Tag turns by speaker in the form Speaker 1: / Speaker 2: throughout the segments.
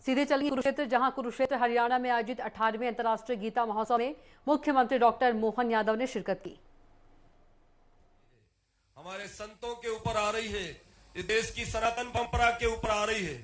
Speaker 1: सीधे चलिए कुरुक्षेत्र, जहां कुरुक्षेत्र हरियाणा में आयोजित 18वें अंतर्राष्ट्रीय गीता महोत्सव में मुख्यमंत्री डॉक्टर मोहन यादव ने शिरकत की।
Speaker 2: हमारे संतों के ऊपर आ रही है, इस देश की सनातन परंपरा के ऊपर आ रही है,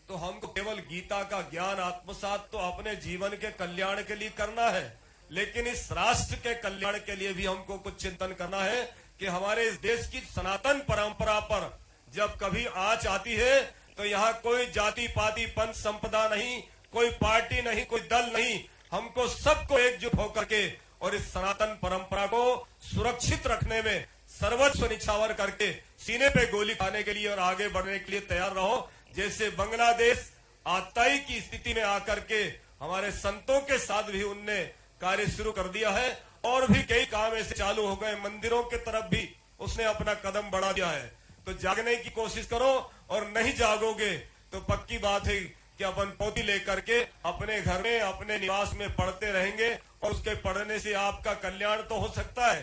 Speaker 2: तो हमको केवल गीता का ज्ञान आत्मसात तो अपने जीवन के कल्याण के लिए करना है, लेकिन इस राष्ट्र के कल्याण के लिए भी हमको कुछ चिंतन करना है कि हमारे इस देश की सनातन परंपरा पर जब कभी आंच आती है तो यहाँ कोई जाति पाति पंथ संपदा नहीं, कोई पार्टी नहीं, कोई दल नहीं, हमको सबको एकजुट होकर के और इस सनातन परंपरा को सुरक्षित रखने में सर्वस्व निछावर करके सीने पे गोली खाने के लिए और आगे बढ़ने के लिए तैयार रहो। जैसे बांग्लादेश आतंकी की स्थिति में आकर के हमारे संतों के साथ भी उनने कार्य शुरू कर दिया है और भी कई काम ऐसे चालू हो गए, मंदिरों के तरफ भी उसने अपना कदम बढ़ा दिया है। तो जागने की कोशिश करो और नहीं जागोगे तो पक्की बात है कि अपन पोथी लेकर के अपने घर में अपने निवास में पढ़ते रहेंगे और उसके पढ़ने से आपका कल्याण तो हो सकता है,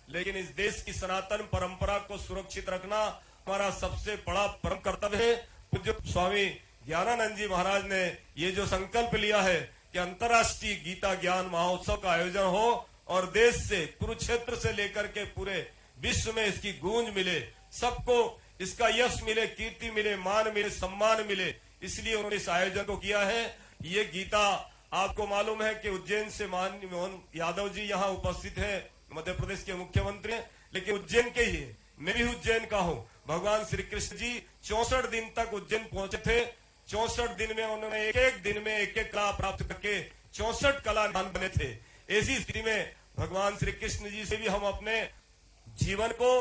Speaker 2: लेकिन इस देश की सनातन परंपरा को सुरक्षित रखना हमारा सबसे बड़ा परम कर्तव्य है। पूज्य स्वामी ज्ञानानंद जी महाराज ने ये जो संकल्प लिया है कि अंतर्राष्ट्रीय गीता ज्ञान महोत्सव का आयोजन हो और देश से, कुरुक्षेत्र से लेकर के पूरे विश्व में इसकी गूंज मिले, सबको इसका यश मिले, कीर्ति मिले, मान मिले, सम्मान मिले, इसलिए उन्होंने इस आयोजन को किया है। ये गीता आपको मालूम है कि उज्जैन से माननीय मोहन यादव जी यहाँ उपस्थित हैं, मध्य प्रदेश के मुख्यमंत्री हैं, लेकिन उज्जैन के ही है, मैं भी उज्जैन का हूँ। भगवान श्री कृष्ण जी 64 दिन तक उज्जैन पहुंचे थे। 64 दिन में उन्होंने एक एक दिन में एक एक कला प्राप्त करके 64 कलावान बने थे। ऐसी स्थिति में भगवान श्री कृष्ण जी से भी हम अपने जीवन को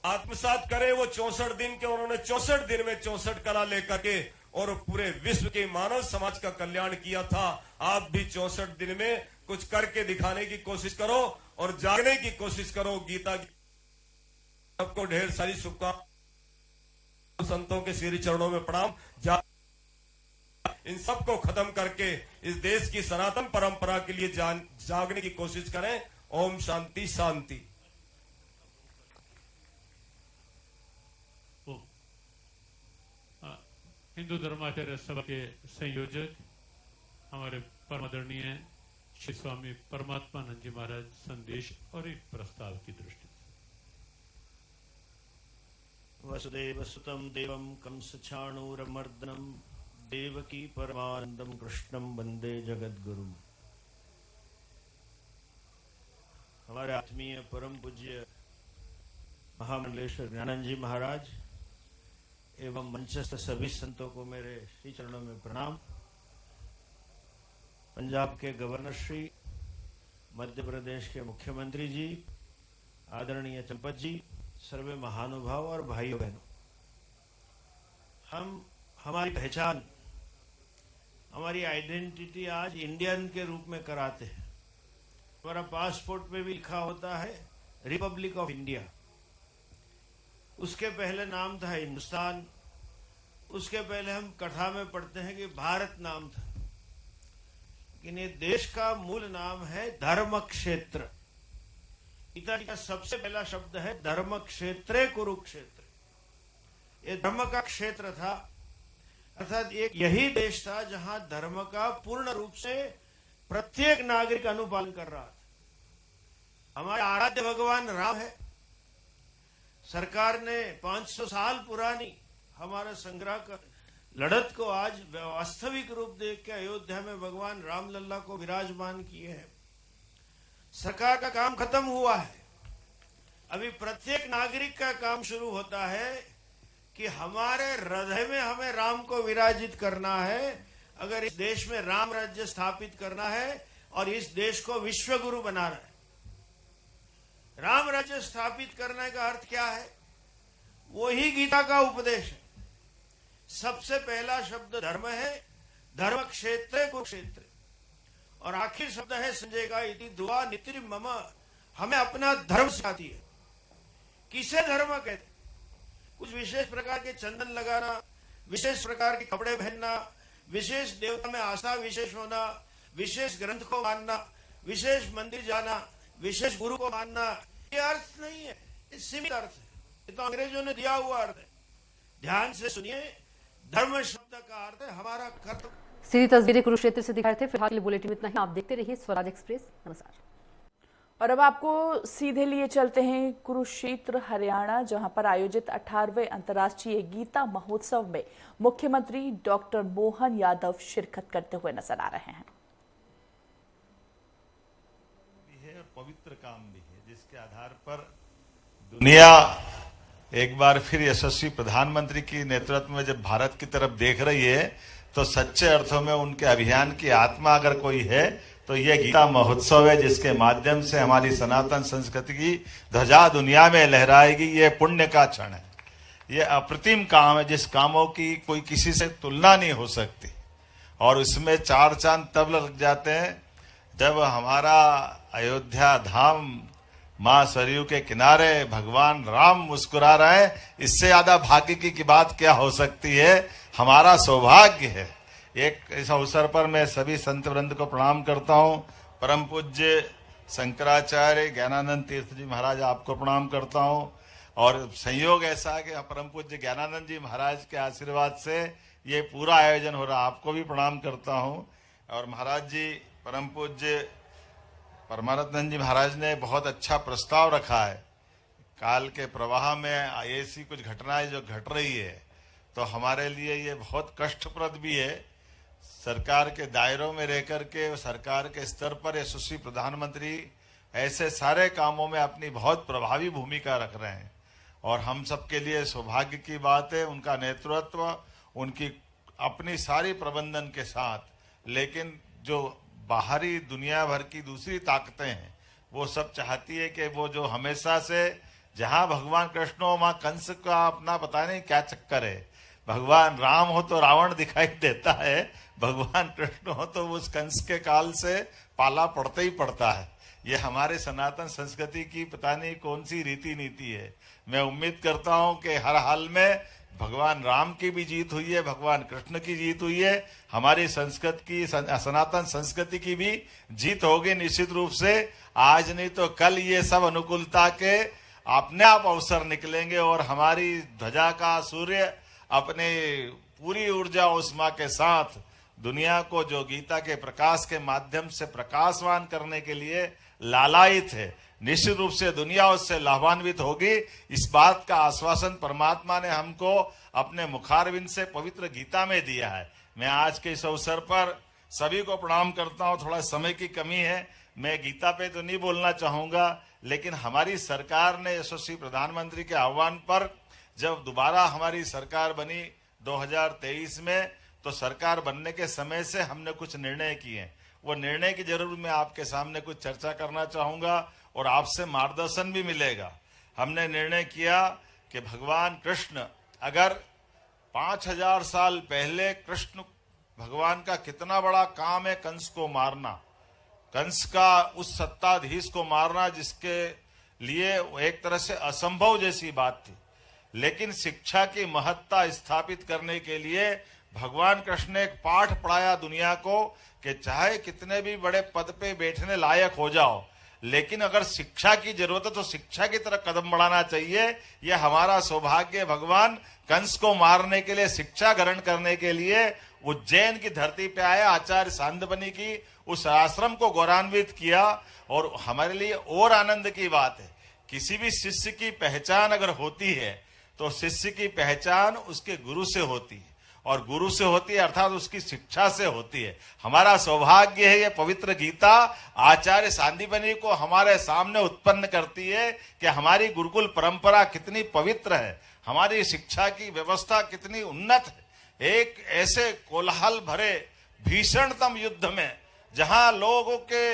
Speaker 2: आत्मसात करें। वो 64 दिन के उन्होंने 64 दिन में 64 कला लेकर के और पूरे विश्व के मानव समाज का कल्याण किया था। आप भी 64 दिन में कुछ करके दिखाने की कोशिश करो और जागने की कोशिश करो। गीता की सबको ढेर सारी शुभकामनाएं, संतों के श्री चरणों में प्रणाम। इन सबको खत्म करके इस देश की सनातन परंपरा के लिए जागने की कोशिश करें। ओम शांति शांति।
Speaker 3: हिंदू धर्माचार्य सभा के संयोजक हमारे परम आदरणीय श्री स्वामी परमात्मानंद जी महाराज संदेश और एक प्रस्ताव की दृष्टि से।
Speaker 4: वसुदेव सुतं देवं कंसचाणूरमर्दनं देवकी परमानंदम कृष्णं वंदे जगद्गुरुम्। हमारे आत्मीय परम पूज्य महामंडलेश्वर ज्ञानानंद जी महाराज एवं मंचस्थ सभी संतों को मेरे श्री चरणों में प्रणाम। पंजाब के गवर्नर श्री, मध्य प्रदेश के मुख्यमंत्री जी, आदरणीय चंपत जी, सर्वे महानुभाव और भाइयों बहनों, हम हमारी पहचान, हमारी आइडेंटिटी आज इंडियन के रूप में कराते हैं। हमारा पासपोर्ट पे भी लिखा होता है रिपब्लिक ऑफ इंडिया, उसके पहले नाम था हिंदुस्तान, उसके पहले हम कथा में पढ़ते हैं कि भारत नाम था, लेकिन ये देश का मूल नाम है धर्म क्षेत्र। गीता का सबसे पहला शब्द है धर्म क्षेत्रे कुरुक्षेत्र। ये धर्म का क्षेत्र था, अर्थात एक यही देश था जहां धर्म का पूर्ण रूप से प्रत्येक नागरिक अनुपालन कर रहा था। हमारे आराध्य भगवान राम है। सरकार ने 500 साल पुरानी हमारे संग्रह का लड़त को आज वास्तविक रूप देख के अयोध्या में भगवान रामलल्ला को विराजमान किए हैं। सरकार का काम खत्म हुआ है, अभी प्रत्येक नागरिक का काम शुरू होता है कि हमारे हृदय में हमें राम को विराजित करना है। अगर इस देश में राम राज्य स्थापित करना है और इस देश को विश्व गुरु बनाना है। राम राज्य स्थापित करने का अर्थ क्या है? वो ही गीता का उपदेश है। सबसे पहला शब्द धर्म है, धर्म क्षेत्र कुरुक्षेत्र, और आखिर शब्द है संजय का इति दुआ नितिर मम, हमें अपना धर्म सिखाती है। किसे धर्म कहते? कुछ विशेष प्रकार के चंदन लगाना, विशेष प्रकार के कपड़े पहनना, विशेष देवता में आस्था विशेष होना, विशेष ग्रंथ को मानना, विशेष मंदिर जाना, विशेष गुरु को मानना, ये अर्थ नहीं है, ये सीमित अर्थ है। ये तो अंग्रेजों ने दिया हुआ अर्थ है। ध्यान से सुनिए, धर्म शब्द का अर्थ है हमारा कर्तव्य।
Speaker 1: सीधी तस्वीरें कुरुक्षेत्र से दिखा रहे थे। फिलहाल के लिए बुलेटिन में इतना ही। आप देखते रहिए स्वराज एक्सप्रेस। नमस्कार।
Speaker 5: और अब आपको सीधे लिए चलते हैं कुरुक्षेत्र हरियाणा, जहां पर आयोजित 18वें अंतर्राष्ट्रीय गीता महोत्सव में मुख्यमंत्री डॉक्टर मोहन यादव शिरकत करते हुए नजर आ रहे हैं।
Speaker 6: और पवित्र काम भी है, जिसके आधार पर दुनिया एक बार फिर यशस्वी प्रधानमंत्री की नेतृत्व में जब भारत की तरफ देख रही है, तो सच्चे अर्थों में उनके अभियान की आत्मा अगर कोई है तो ये गीता महोत्सव है, जिसके माध्यम से हमारी सनातन संस्कृति की ध्वजा दुनिया में लहराएगी। ये पुण्य का क्षण है, ये अप्रतिम काम है, जिस कामों की कोई किसी से तुलना नहीं हो सकती। और इसमें चार चांद तब लग जाते हैं जब हमारा अयोध्या धाम मां सरयू के किनारे भगवान राम मुस्कुरा रहे हैं। इससे ज्यादा भाग्य की बात क्या हो सकती है? हमारा सौभाग्य है। एक इस अवसर पर मैं सभी संत वृंद को प्रणाम करता हूं। परम पूज्य शंकराचार्य ज्ञानानंद तीर्थ जी महाराज, आपको प्रणाम करता हूं। और संयोग ऐसा है कि परम पूज्य ज्ञानानंद जी महाराज के आशीर्वाद से ये पूरा आयोजन हो रहा है। आपको भी प्रणाम करता हूं। और महाराज जी, परम पूज्य परमानंद जी महाराज ने बहुत अच्छा प्रस्ताव रखा है। काल के प्रवाह में ऐसी कुछ घटनाएं जो घट रही है, तो हमारे लिए ये बहुत कष्टप्रद भी है। सरकार के दायरों में रहकर के सरकार के स्तर पर यशस्वी प्रधानमंत्री ऐसे सारे कामों में अपनी बहुत प्रभावी भूमिका रख रहे हैं, और हम सबके लिए सौभाग्य की बात है उनका नेतृत्व, उनकी अपनी सारी प्रबंधन के साथ। लेकिन जो बाहरी दुनिया भर की दूसरी ताकतें हैं, वो सब चाहती है कि वो जो हमेशा से जहां भगवान कृष्ण हो, वहां कंस का अपना पता नहीं क्या चक्कर है। भगवान राम हो तो रावण दिखाई देता है, भगवान कृष्ण हो तो उस कंस के काल से पाला पड़ता ही पड़ता है। ये हमारे सनातन संस्कृति की पता नहीं कौन सी रीति नीति है। मैं उम्मीद करता हूं कि हर हाल में भगवान राम की भी जीत हुई है, भगवान कृष्ण की जीत हुई है, हमारी संस्कृति की, सनातन संस्कृति की भी जीत होगी निश्चित रूप से। आज नहीं तो कल ये सब अनुकूलता के अपने आप अवसर निकलेंगे, और हमारी ध्वजा का सूर्य अपने पूरी ऊर्जा उष्मा के साथ दुनिया को जो गीता के प्रकाश के माध्यम से प्रकाशवान करने के लिए लालायित है, निश्चित रूप से दुनिया उससे लाभान्वित होगी। इस बात का आश्वासन परमात्मा ने हमको अपने मुखारविंद से पवित्र गीता में दिया है। मैं आज के इस अवसर पर सभी को प्रणाम करता हूं। थोड़ा समय की कमी है, मैं गीता पे तो नहीं बोलना चाहूंगा, लेकिन हमारी सरकार ने यशस्वी प्रधानमंत्री के आह्वान पर जब दोबारा हमारी सरकार बनी 2023 में, तो सरकार बनने के समय से हमने कुछ निर्णय किए हैं। वो निर्णय की जरूर मैं आपके सामने कुछ चर्चा करना चाहूंगा और आपसे मार्गदर्शन भी मिलेगा। हमने निर्णय किया कि भगवान कृष्ण, अगर 5000 साल पहले कृष्ण भगवान का कितना बड़ा काम है कंस को मारना, कंस का उस सत्ताधीश को मारना जिसके लिए एक तरह से असंभव जैसी बात थी, लेकिन शिक्षा की महत्ता स्थापित करने के लिए भगवान कृष्ण ने एक पाठ पढ़ाया दुनिया को कि चाहे कितने भी बड़े पद पे बैठने लायक हो जाओ, लेकिन अगर शिक्षा की जरूरत है तो शिक्षा की तरफ कदम बढ़ाना चाहिए। यह हमारा सौभाग्य। भगवान कंस को मारने के लिए, शिक्षा ग्रहण करने के लिए उज्जैन की धरती पे आए, आचार्य सांदीपनि की उस आश्रम को गौरवान्वित किया। और हमारे लिए और आनंद की बात है, किसी भी शिष्य की पहचान अगर होती है तो शिष्य की पहचान उसके गुरु से होती है, और गुरु से होती है अर्थात उसकी शिक्षा से होती है। हमारा सौभाग्य है ये पवित्र गीता आचार्य सांदीपनि को हमारे सामने उत्पन्न करती है कि हमारी गुरुकुल परंपरा कितनी पवित्र है, हमारी शिक्षा की व्यवस्था कितनी उन्नत है। एक ऐसे कोलाहल भरे भीषणतम युद्ध में जहां लोगों के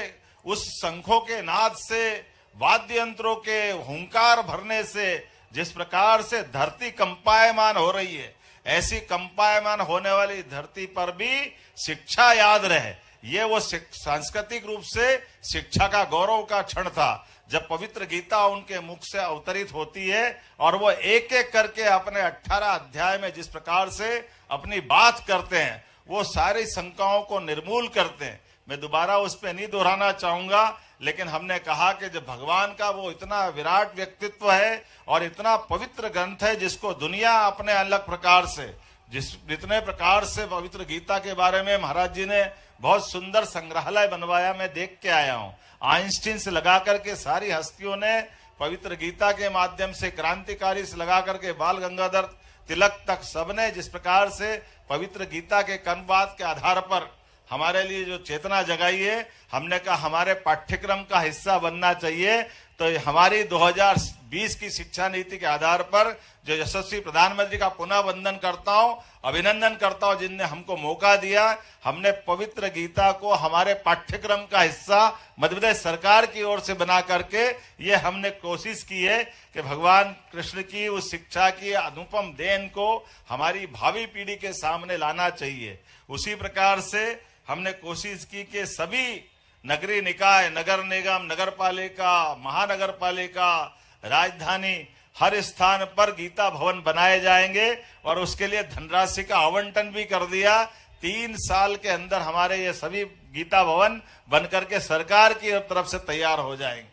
Speaker 6: उस शंखों के नाद से, वाद्य यंत्रों के हुंकार भरने से जिस प्रकार से धरती कंपायमान हो रही है, ऐसी कंपायमान होने वाली धरती पर भी शिक्षा याद रहे, ये वो सांस्कृतिक रूप से शिक्षा का गौरव का क्षण था जब पवित्र गीता उनके मुख से अवतरित होती है और वो एक एक करके अपने 18 अध्याय में जिस प्रकार से अपनी बात करते हैं, वो सारी शंकाओं को निर्मूल करते हैं। मैं दोबारा उस पर नहीं दोहराना चाहूंगा, लेकिन हमने कहा कि जब भगवान का वो इतना विराट व्यक्तित्व है और इतना पवित्र ग्रंथ है जिसको दुनिया अपने अलग प्रकार से जितने प्रकार से पवित्र गीता के बारे में महाराज जी ने बहुत सुंदर संग्रहालय बनवाया, मैं देख के आया हूं। आइंस्टीन से लगा करके सारी हस्तियों ने पवित्र गीता के माध्यम से, क्रांतिकारी से लगा करके बाल गंगाधर तिलक तक सबने जिस प्रकार से पवित्र गीता के कर्मवाद के आधार पर हमारे लिए जो चेतना जगाई है, हमने कहा हमारे पाठ्यक्रम का हिस्सा बनना चाहिए। तो हमारी 2020 की शिक्षा नीति के आधार पर जो यशस्वी प्रधानमंत्री का पुनः वंदन करता हूं, अभिनंदन करता हूं, जिनने हमको मौका दिया। हमने पवित्र गीता को हमारे पाठ्यक्रम का हिस्सा मध्य प्रदेश सरकार की ओर से बना करके ये हमने कोशिश की है कि भगवान कृष्ण की उस शिक्षा की अनुपम देन को हमारी भावी पीढ़ी के सामने लाना चाहिए। उसी प्रकार से हमने कोशिश की कि सभी नगरीय निकाय, नगर निगम, नगर पालिका, महानगर पालिका, राजधानी, हर स्थान पर गीता भवन बनाए जाएंगे और उसके लिए धनराशि का आवंटन भी कर दिया। 3 साल के अंदर हमारे ये सभी गीता भवन बनकर के सरकार की तरफ से तैयार हो जाएंगे।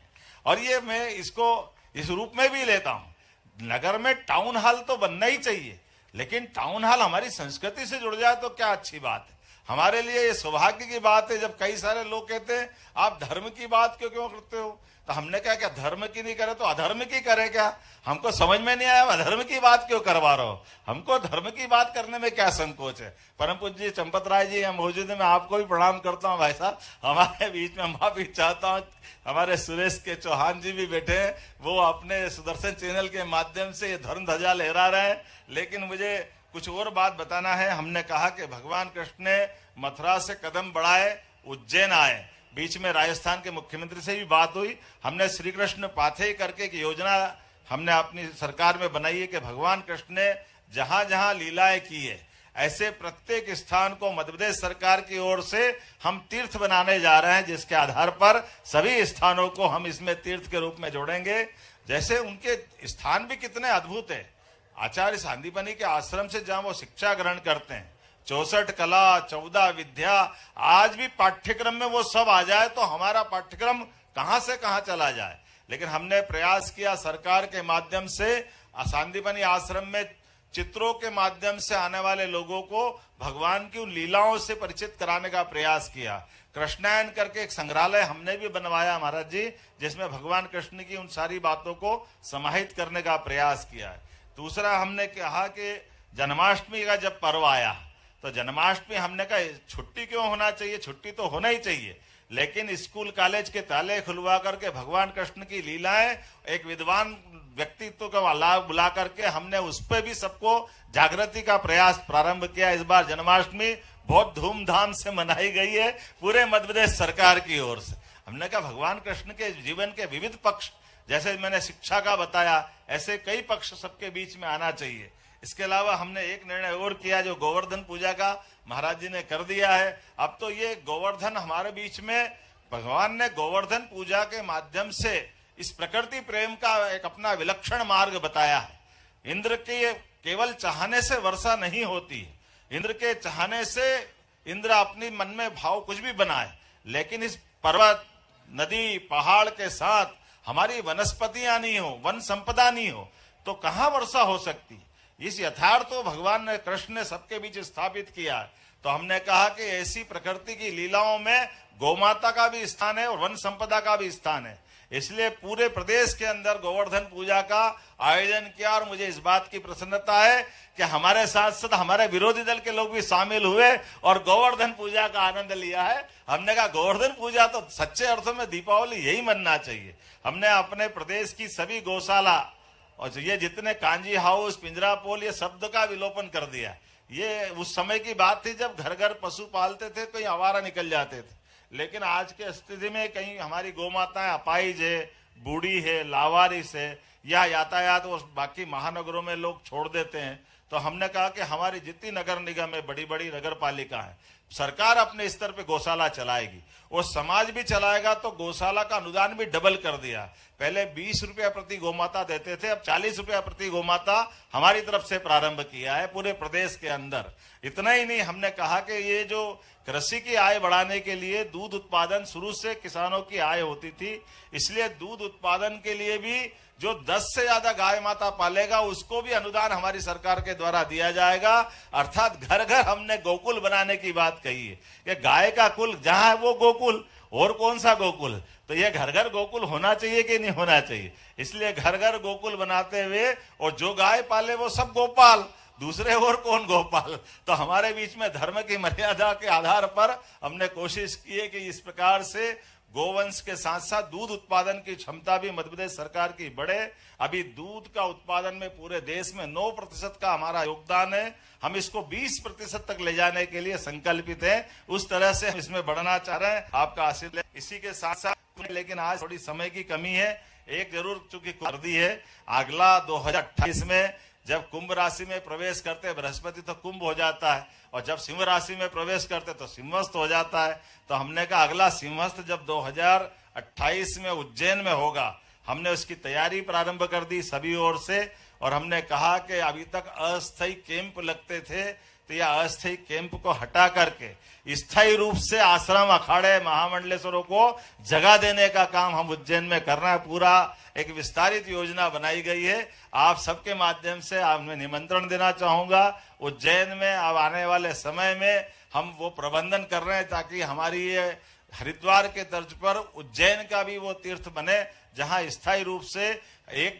Speaker 6: और ये मैं इसको इस रूप में भी लेता हूं, नगर में टाउन हॉल तो बनना ही चाहिए, लेकिन टाउन हॉल हमारी संस्कृति से जुड़ जाए तो क्या अच्छी बात है। हमारे लिए ये सौभाग्य की बात है जब कई सारे लोग कहते हैं आप धर्म की बात क्यों करते हो, तो हमने कहा क्या धर्म की नहीं करे तो अधर्म की करे क्या। हमको समझ में नहीं आया अधर्म की बात क्यों करवा रहे हो, हमको धर्म की बात करने में क्या संकोच है। परम पूज्य जी चंपत राय जी हम मौजूद है, मैं आपको भी प्रणाम करता हूँ भाई साहब। हमारे बीच में माफी चाहता हूँ, हमारे सुरेश के चौहान जी भी बैठे हैं, वो अपने सुदर्शन चैनल के माध्यम से ये धर्म ध्वजा लहरा रहे हैं। लेकिन मुझे कुछ और बात बताना है। हमने कहा कि भगवान कृष्ण ने मथुरा से कदम बढ़ाए, उज्जैन आए, बीच में राजस्थान के मुख्यमंत्री से भी बात हुई। हमने श्री कृष्ण पाथेय करके एक योजना हमने अपनी सरकार में बनाई है कि भगवान कृष्ण ने जहां जहां लीलाएं की है, ऐसे प्रत्येक स्थान को मध्य प्रदेश सरकार की ओर से हम तीर्थ बनाने जा रहे हैं, जिसके आधार पर सभी स्थानों को हम इसमें तीर्थ के रूप में जोड़ेंगे। जैसे उनके स्थान भी कितने अद्भुत है। आचार्य सांदीपनि के आश्रम से जहां वो शिक्षा ग्रहण करते हैं, 64 कला, 14 विद्या, आज भी पाठ्यक्रम में वो सब आ जाए तो हमारा पाठ्यक्रम कहां से कहां चला जाए। लेकिन हमने प्रयास किया सरकार के माध्यम से सांदीपनि आश्रम में चित्रों के माध्यम से आने वाले लोगों को भगवान की उन लीलाओं से परिचित कराने का प्रयास किया। कृष्णायन करके एक संग्रहालय हमने भी बनवाया महाराज जी, जिसमें भगवान कृष्ण की उन सारी बातों को समाहित करने का प्रयास किया है। दूसरा हमने कहा कि जन्माष्टमी का जब पर्व आया तो जन्माष्टमी हमने कहा छुट्टी क्यों होना चाहिए, छुट्टी तो होना ही चाहिए, लेकिन स्कूल कॉलेज के ताले खुलवा करके भगवान कृष्ण की लीलाएं एक विद्वान व्यक्तित्व का लाभ बुला करके हमने उस पर भी सबको जागृति का प्रयास प्रारंभ किया। इस बार जन्माष्टमी बहुत धूमधाम से मनाई गई है पूरे मध्य प्रदेश सरकार की ओर से। हमने कहा भगवान कृष्ण के जीवन के विविध पक्ष, जैसे मैंने शिक्षा का बताया, ऐसे कई पक्ष सबके बीच में आना चाहिए। इसके अलावा हमने एक निर्णय और किया जो गोवर्धन पूजा का महाराज जी ने कर दिया है। अब तो ये गोवर्धन हमारे बीच में भगवान ने गोवर्धन पूजा के माध्यम से इस प्रकृति प्रेम का एक अपना विलक्षण मार्ग बताया है। इंद्र के केवल चाहने से वर्षा नहीं होती है, इंद्र के चाहने से इंद्र अपनी मन में भाव कुछ भी बनाए, लेकिन इस पर्वत, नदी, पहाड़ के साथ हमारी वनस्पतियां नहीं हो, वन संपदा नहीं हो तो कहां वर्षा हो सकती। इस यथार्थ को भगवान ने, कृष्ण ने सबके बीच स्थापित किया। तो हमने कहा कि ऐसी प्रकृति की लीलाओं में गौमाता का भी स्थान है और वन संपदा का भी स्थान है। इसलिए पूरे प्रदेश के अंदर गोवर्धन पूजा का आयोजन किया और मुझे इस बात की प्रसन्नता है कि हमारे साथ साथ हमारे विरोधी दल के लोग भी शामिल हुए और गोवर्धन पूजा का आनंद लिया है। हमने कहा गोवर्धन पूजा तो सच्चे अर्थों में दीपावली यही मनना चाहिए। हमने अपने प्रदेश की सभी गौशाला और ये जितने कांजी हाउस, पिंजरा पोल, ये शब्द का विलोपन कर दिया। ये उस समय की बात थी जब घर घर पशु पालते थे, कहीं आवारा निकल जाते थे, लेकिन आज के स्थिति में कहीं हमारी गौ माताएं अपाहिज है, बूढ़ी है, लावारिस है, या यातायात और बाकी महानगरों में लोग छोड़ देते हैं। तो हमने कहा कि हमारी जितनी नगर निगम है, बड़ी बड़ी नगर पालिका है, सरकार अपने स्तर पे गौशाला चलाएगी और समाज भी चलाएगा, तो गौशाला का अनुदान भी डबल कर दिया। पहले 20 रुपया प्रति गौमाता देते थे, अब 40 रुपया प्रति गौमाता हमारी तरफ से प्रारंभ किया है पूरे प्रदेश के अंदर। इतना ही नहीं, हमने कहा कि ये जो कृषि की आय बढ़ाने के लिए दूध उत्पादन शुरू से किसानों की आय होती थी, इसलिए दूध उत्पादन के लिए भी जो 10 से ज्यादा गाय माता पालेगा उसको भी अनुदान हमारी सरकार के द्वारा दिया जाएगा। अर्थात घर घर हमने गोकुल बनाने की बात कही है कि गाय का कुल जहां है वो गोकुल, और कौन सा गोकुल। तो ये घर घर गोकुल होना चाहिए कि नहीं होना चाहिए, इसलिए घर घर गोकुल बनाते हुए और जो गाय पाले वो सब गोपाल, दूसरे और कौन गोपाल। तो हमारे बीच में धर्म की मर्यादा के आधार पर हमने कोशिश की है कि इस प्रकार से गोवंश के साथ साथ दूध उत्पादन की क्षमता भी मध्य प्रदेश सरकार की बढ़े। अभी दूध का उत्पादन में पूरे देश में 9% का हमारा योगदान है, हम इसको 20% तक ले जाने के लिए संकल्पित हैं। उस तरह से हम इसमें बढ़ना चाह रहे हैं, आपका आशीर्वाद। इसी के साथ साथ, लेकिन आज थोड़ी समय की कमी है, एक जरूर चूंकि कर दी है, अगला 2028 में जब कुंभ राशि में प्रवेश करते बृहस्पति तो कुंभ हो जाता है, और जब सिंह राशि में प्रवेश करते तो सिंहस्थ हो जाता है। तो हमने कहा अगला सिंहस्थ जब 2028 में उज्जैन में होगा, हमने उसकी तैयारी प्रारंभ कर दी सभी ओर से। और हमने कहा कि अभी तक अस्थायी कैंप लगते थे, तो यह अस्थायी कैंप को हटा करके स्थायी रूप से आश्रम, अखाड़े, महामंडलेश्वरों को जगह देने का काम हम उज्जैन में कर रहे हैं। पूरा एक विस्तारित योजना बनाई गई है। आप सबके माध्यम से आप मैं निमंत्रण देना चाहूंगा, उज्जैन में अब आने वाले समय में हम वो प्रबंधन कर रहे हैं ताकि हमारी ये हरिद्वार के तर्ज पर उज्जैन का भी वो तीर्थ बने, जहां स्थायी रूप से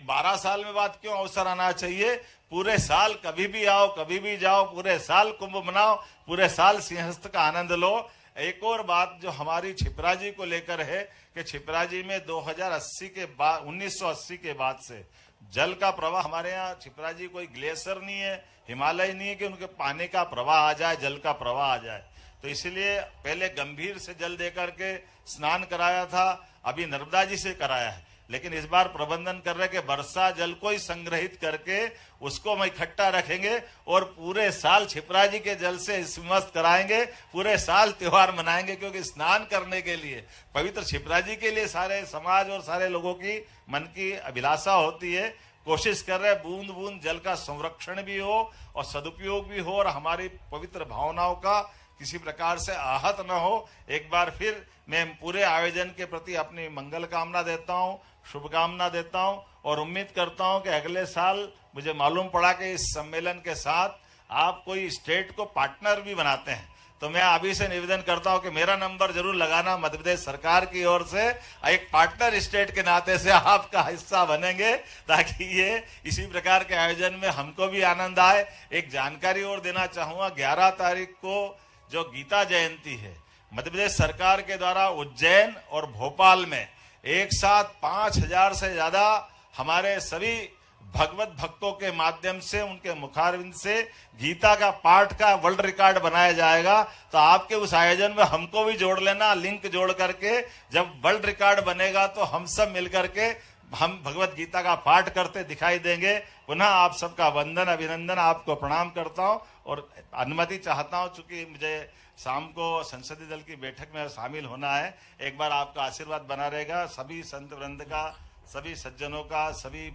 Speaker 6: 12 साल में बात क्यों अवसर आना चाहिए, पूरे साल कभी भी आओ, कभी भी जाओ, पूरे साल कुंभ मनाओ, पूरे साल सिंहस्थ का आनंद लो। एक और बात जो हमारी छिपराजी को लेकर है कि छिपराजी में 1980 के बाद से जल का प्रवाह, हमारे यहाँ छिपराजी कोई ग्लेशियर नहीं है, हिमालय नहीं है कि उनके पानी का प्रवाह आ जाए, जल का प्रवाह आ जाए। तो इसलिए पहले गंभीर से जल देकर के स्नान कराया था, अभी नर्मदा जी से कराया है, लेकिन इस बार प्रबंधन कर रहे कि वर्षा जल को ही संग्रहित करके उसको हम इकट्ठा रखेंगे और पूरे साल छिपराजी के जल से स्मस्त कराएंगे, पूरे साल त्योहार मनाएंगे। क्योंकि स्नान करने के लिए, पवित्र छिपराजी के लिए सारे समाज और सारे लोगों की मन की अभिलाषा होती है। कोशिश कर रहे बूंद बूंद जल का संरक्षण भी हो और सदुपयोग भी हो और हमारी पवित्र भावनाओं का किसी प्रकार से आहत न हो। एक बार फिर मैं पूरे आयोजन के प्रति अपनी मंगल कामना देता हूं, शुभकामना देता हूं और उम्मीद करता हूं कि अगले साल, मुझे मालूम पड़ा कि इस सम्मेलन के साथ आप कोई स्टेट को पार्टनर भी बनाते हैं, तो मैं अभी से निवेदन करता हूं कि मेरा नंबर जरूर लगाना। मध्य प्रदेश सरकार की ओर से एक पार्टनर स्टेट के नाते से आपका हिस्सा बनेंगे, ताकि ये इसी प्रकार के आयोजन में हमको भी आनंद आए। एक जानकारी और देना चाहूंगा, 11 तारीख को जो गीता जयंती है, मध्य प्रदेश सरकार के द्वारा उज्जैन और भोपाल में एक साथ 5000 से ज्यादा हमारे सभी भगवत भक्तों के माध्यम से, उनके मुखारविंद से गीता का पाठ का वर्ल्ड रिकॉर्ड बनाया जाएगा। तो आपके उस आयोजन में हमको भी जोड़ लेना, लिंक जोड़ करके जब वर्ल्ड रिकॉर्ड बनेगा तो हम सब मिलकर के हम भगवत गीता का पाठ करते दिखाई देंगे। पुनः आप सबका वंदन, अभिनंदन, आपको प्रणाम करता हूं और अनुमति चाहता हूं, चूंकि मुझे शाम को संसदीय दल की बैठक में शामिल होना है। एक बार आपका आशीर्वाद बना रहेगा, सभी संत वृंद का, सभी सज्जनों का, सभी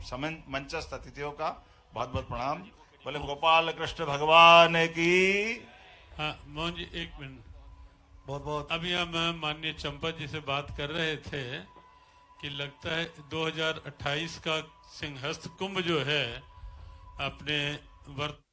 Speaker 6: मंचस्थ अतिथियों का बहुत बहुत प्रणाम। बोले गोपाल कृष्ण भगवान की।
Speaker 3: हाँ मोहन जी, एक मिनट।
Speaker 2: बहुत बहुत
Speaker 3: अभी हम माननीय चंपा जी से बात कर रहे थे कि लगता है 2028 का सिंहस्थ कुंभ जो है अपने वर्त